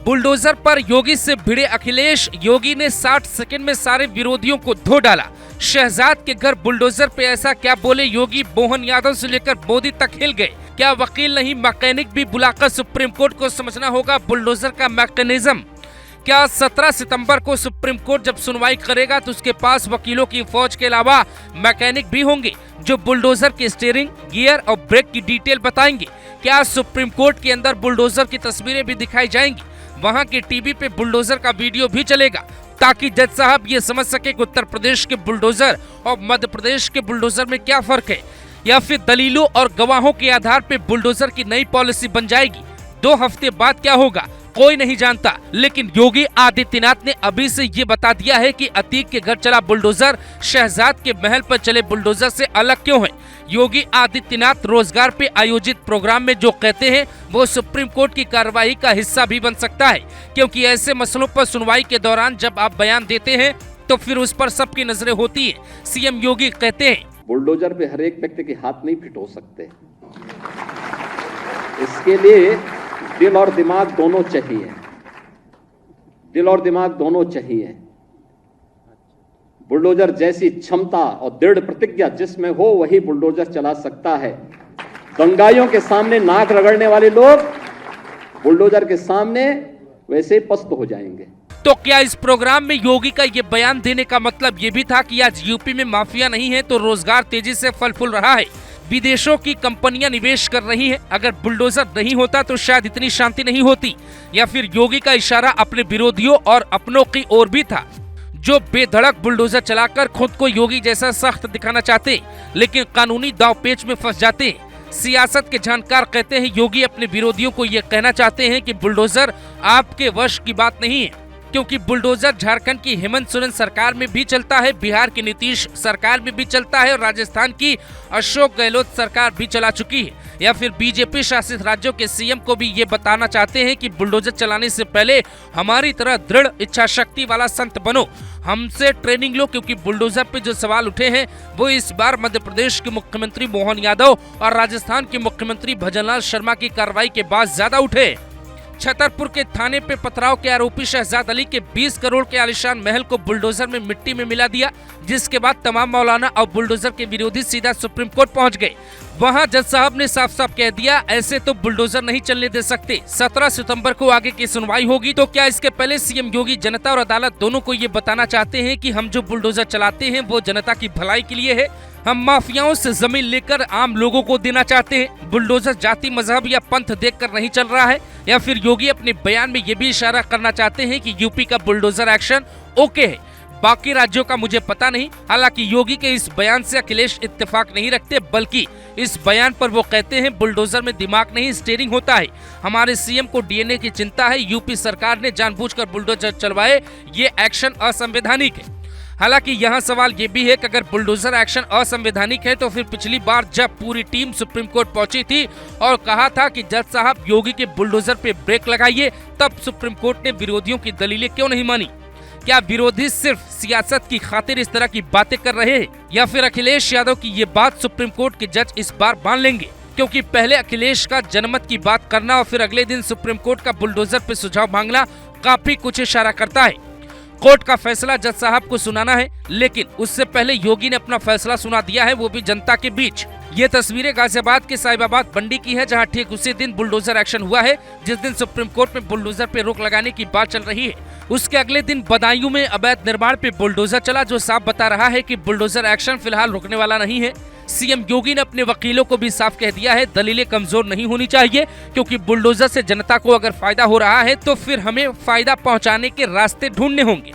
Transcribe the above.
Bulldozer पर योगी से भिड़े अखिलेश, योगी ने 60 सेकंड में सारे विरोधियों को धो डाला। शहजाद के घर बुलडोजर पे ऐसा क्या बोले योगी, मोहन यादव से लेकर मोदी तक हिल गए। क्या वकील नहीं मैकेनिक भी बुलाकर सुप्रीम कोर्ट को समझना होगा बुलडोजर का मैकेनिज्म। क्या 17 सितंबर को सुप्रीम कोर्ट जब सुनवाई करेगा तो उसके पास वकीलों की फौज के अलावा मैकेनिक भी होंगे जो बुलडोजर के स्टीयरिंग, गियर और ब्रेक की डिटेल बताएंगे। क्या सुप्रीम कोर्ट के अंदर बुलडोजर की तस्वीरें भी दिखाई जाएंगी, वहां के टीवी पे बुलडोजर का वीडियो भी चलेगा ताकि जज साहब ये समझ सके कि उत्तर प्रदेश के बुलडोजर और मध्य प्रदेश के बुलडोजर में क्या फर्क है। या फिर दलीलों और गवाहों के आधार पे बुलडोजर की नई पॉलिसी बन जाएगी। 2 हफ्ते बाद क्या होगा कोई नहीं जानता, लेकिन योगी आदित्यनाथ ने अभी से ये बता दिया है कि अतीक के घर चला बुलडोजर शहजाद के महल पर चले बुलडोजर से अलग क्यों है। योगी आदित्यनाथ रोजगार पे आयोजित प्रोग्राम में जो कहते हैं वो सुप्रीम कोर्ट की कार्रवाई का हिस्सा भी बन सकता है, क्योंकि ऐसे मसलों पर सुनवाई के दौरान जब आप बयान देते हैं तो फिर उस पर सबकी नजरें होती है। सीएम योगी कहते हैं बुलडोजर पे हर एक व्यक्ति के हाथ नहीं फिट हो सकते, इसके लिए दिल और दिमाग दोनों चाहिए, दिल और दिमाग दोनों चाहिए। बुलडोजर जैसी क्षमता और दृढ़ प्रतिज्ञा जिसमें हो वही बुलडोजर चला सकता है। दंगाइयों के सामने नाक रगड़ने वाले लोग बुलडोजर के सामने वैसे पस्त हो जाएंगे। तो क्या इस प्रोग्राम में योगी का ये बयान देने का मतलब ये भी था कि आज यूपी में माफिया नहीं है तो रोजगार तेजी से फल फूल रहा है, विदेशों की कंपनियां निवेश कर रही हैं। अगर बुलडोजर नहीं होता तो शायद इतनी शांति नहीं होती। या फिर योगी का इशारा अपने विरोधियों और अपनों की ओर भी था जो बेधड़क बुलडोजर चलाकर खुद को योगी जैसा सख्त दिखाना चाहते लेकिन कानूनी दांवपेच में फंस जाते हैं। सियासत के जानकार कहते हैं योगी अपने विरोधियों को ये कहना चाहते हैं कि बुलडोजर आपके वश की बात नहीं है, क्योंकि बुलडोजर झारखंड की हेमंत सोरेन सरकार में भी चलता है, बिहार की नीतीश सरकार में भी चलता है और राजस्थान की अशोक गहलोत सरकार भी चला चुकी है। या फिर बीजेपी शासित राज्यों के सीएम को भी ये बताना चाहते हैं कि बुलडोजर चलाने से पहले हमारी तरह दृढ़ इच्छा शक्ति वाला संत बनो, हमसे ट्रेनिंग लो, क्योंकि बुलडोजर पे जो सवाल उठे हैं वो इस बार मध्य प्रदेश के मुख्यमंत्री मोहन यादव और राजस्थान के मुख्यमंत्री भजनलाल शर्मा की कार्रवाई के बाद ज्यादा उठे। छतरपुर के थाने पे पथराव के आरोपी शहजाद अली के 20 करोड़ के आलीशान महल को बुलडोजर में मिट्टी में मिला दिया, जिसके बाद तमाम मौलाना और बुलडोजर के विरोधी सीधा सुप्रीम कोर्ट पहुंच गए। वहां जज साहब ने साफ साफ कह दिया ऐसे तो बुलडोजर नहीं चलने दे सकते। 17 सितंबर को आगे की सुनवाई होगी। तो क्या इसके पहले सीएम योगी जनता और अदालत दोनों को ये बताना चाहते हैं कि हम जो बुलडोजर चलाते हैं वो जनता की भलाई के लिए है, हम माफियाओं से जमीन लेकर आम लोगों को देना चाहते हैं, बुलडोजर जाति मजहब या पंथ देखकर नहीं चल रहा है। या फिर योगी अपने बयान में ये भी इशारा करना चाहते हैं कि यूपी का बुलडोजर एक्शन ओके है, बाकी राज्यों का मुझे पता नहीं। हालांकि योगी के इस बयान से अखिलेश इत्तेफाक नहीं रखते, बल्कि इस बयान पर वो कहते हैं बुलडोजर में दिमाग नहीं स्टीयरिंग होता है। हमारे सीएम को डीएनए की चिंता है, यूपी सरकार ने जानबूझकर बुलडोजर चलवाए, ये एक्शन असंवैधानिक है। हालांकि यहाँ सवाल ये भी है कि अगर बुलडोजर एक्शन असंवैधानिक है तो फिर पिछली बार जब पूरी टीम सुप्रीम कोर्ट पहुंची थी और कहा था कि जज साहब योगी के बुलडोजर पे ब्रेक लगाइए, तब सुप्रीम कोर्ट ने विरोधियों की दलीलें क्यों नहीं मानी। क्या विरोधी सिर्फ सियासत की खातिर इस तरह की बातें कर रहे हैं, या फिर अखिलेश यादव की ये बात सुप्रीम कोर्ट के जज इस बार मान लेंगे? क्योंकि पहले अखिलेश का जनमत की बात करना और फिर अगले दिन सुप्रीम कोर्ट का बुलडोजर पे सुझाव मांगना काफी कुछ इशारा करता है। कोर्ट का फैसला जज साहब को सुनाना है, लेकिन उससे पहले योगी ने अपना फैसला सुना दिया है, वो भी जनता के बीच। ये तस्वीरें गाजियाबाद के साहिबाबाद मंडी की है, जहां ठीक उसी दिन बुलडोजर एक्शन हुआ है जिस दिन सुप्रीम कोर्ट में बुलडोजर पे रोक लगाने की बात चल रही है। उसके अगले दिन बदायूं में अवैध निर्माण पे बुलडोजर चला, जो साफ बता रहा है कि बुलडोजर एक्शन फिलहाल रुकने वाला नहीं है। सीएम योगी ने अपने वकीलों को भी साफ कह दिया है दलीलें कमजोर नहीं होनी चाहिए, क्योंकि बुलडोजर से जनता को अगर फायदा हो रहा है तो फिर हमें फायदा पहुंचाने के रास्ते ढूंढने होंगे।